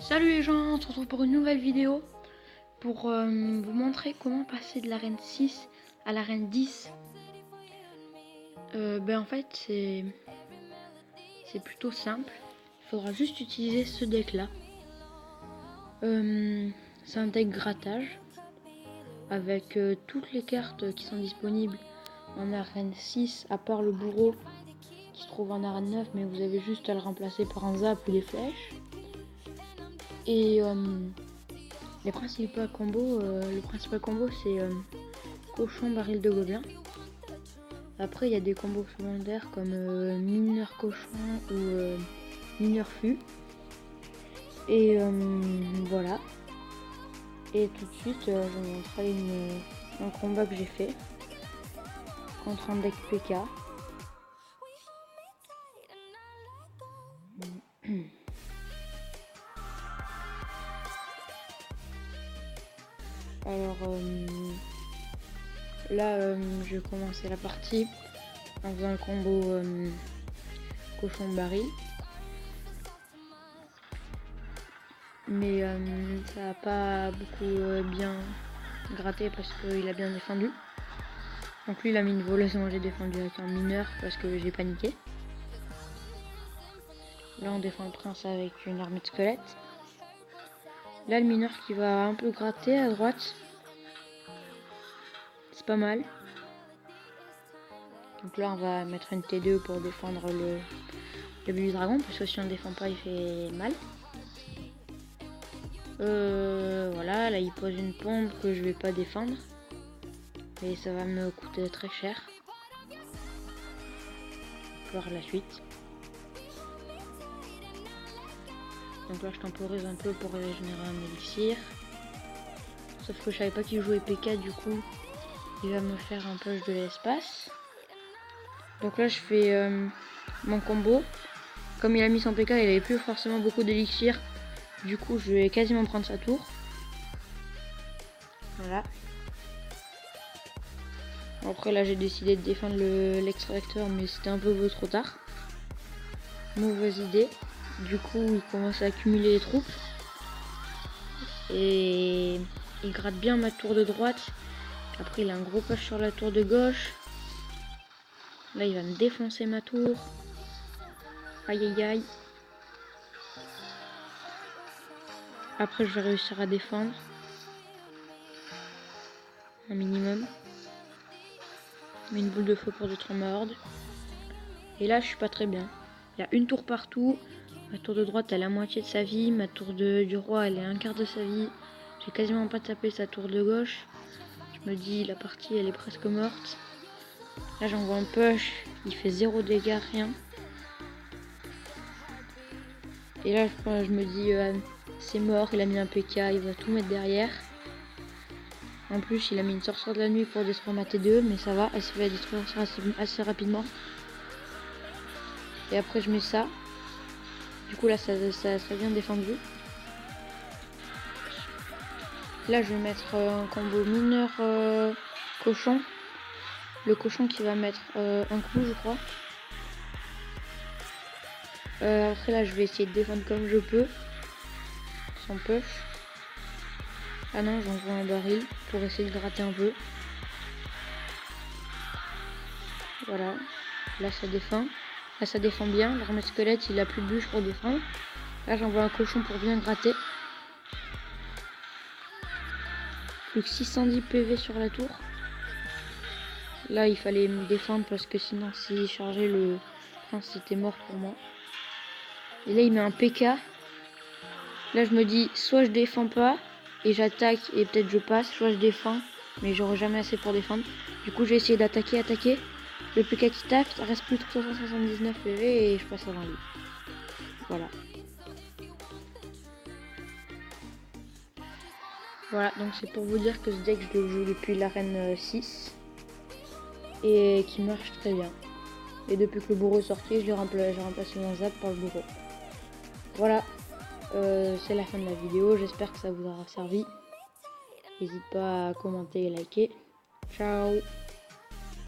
Salut les gens, on se retrouve pour une nouvelle vidéo pour vous montrer comment passer de l'arène 6 à l'arène 10. En fait c'est plutôt simple, il faudra juste utiliser ce deck là. C'est un deck grattage avec toutes les cartes qui sont disponibles en arène 6 à part le bourreau qui se trouve en arène 9, mais vous avez juste à le remplacer par un zap ou des flèches. Et les principaux combos, le principal combo c'est cochon baril de gobelin. Après il y a des combos secondaires comme mineur cochon ou mineur fût. Et voilà. Et tout de suite je vous montrerai un combat que j'ai fait contre un deck PK. Alors là je vais commencer la partie en faisant le combo cochon baril. Mais ça n'a pas beaucoup bien gratté parce qu'il a bien défendu. Donc lui il a mis une voleuse, moi j'ai défendu avec un mineur parce que j'ai paniqué. Là on défend le prince avec une armée de squelettes. Là le mineur qui va un peu gratter à droite. C'est pas mal. Donc là on va mettre une T2 pour défendre le bébé dragon, parce que si on ne défend pas il fait mal. Voilà, là il pose une pompe que je vais pas défendre. Et ça va me coûter très cher. Voir la suite. Donc là je temporise un peu pour régénérer un élixir. Sauf que je savais pas qu'il jouait PK, du coup il va me faire un push de l'espace. Donc là je fais mon combo. Comme il a mis son PK, il avait plus forcément beaucoup d'élixir. Du coup je vais quasiment prendre sa tour. Voilà. Après là j'ai décidé de défendre l'extracteur, mais c'était un peu trop tard. Mauvaise idée. Du coup il commence à accumuler les troupes. Et il gratte bien ma tour de droite. Après il a un gros push sur la tour de gauche. Là il va me défoncer ma tour. Aïe aïe aïe. Après je vais réussir à défendre un minimum. Mais une boule de feu pour détruire ma horde. Et là je suis pas très bien. Il y a une tour partout. Ma tour de droite elle a la moitié de sa vie. Ma tour du roi elle est un quart de sa vie. J'ai quasiment pas tapé sa tour de gauche. Je me dis la partie elle est presque morte. Là j'envoie un push. Il fait 0 dégâts, rien. Et là je me dis c'est mort, il a mis un PK, il va tout mettre derrière. En plus il a mis une sorcière de la nuit pour détruire ma T2, mais ça va, elle se fait détruire assez rapidement. Et après je mets ça. Du coup là ça serait bien défendu. Là je vais mettre un combo mineur cochon. Le cochon qui va mettre un coup je crois. Après là je vais essayer de défendre comme je peux. Sans push. Ah non, j'envoie un baril pour essayer de gratter un peu. Voilà. Là ça défend. Là ça défend bien. L'armée squelette il a plus de bûche pour défendre. Là j'envoie un cochon pour bien gratter. Plus que 610 PV sur la tour. Là il fallait me défendre parce que sinon s'il chargeait le prince c'était mort pour moi. Et là il met un PK. Là je me dis soit je défends pas et j'attaque et peut-être je passe, soit je défends mais j'aurai jamais assez pour défendre. Du coup j'ai essayé d'attaquer. Le PK qui tape, ça reste plus de 379 PV et je passe avant lui. Voilà. Voilà, donc c'est pour vous dire que ce deck je le joue depuis l'arène 6 et qui marche très bien. Et depuis que le bourreau est sorti, j'ai remplacé mon zap par le bourreau. Voilà, c'est la fin de la vidéo, j'espère que ça vous aura servi. N'hésite pas à commenter et liker. Ciao.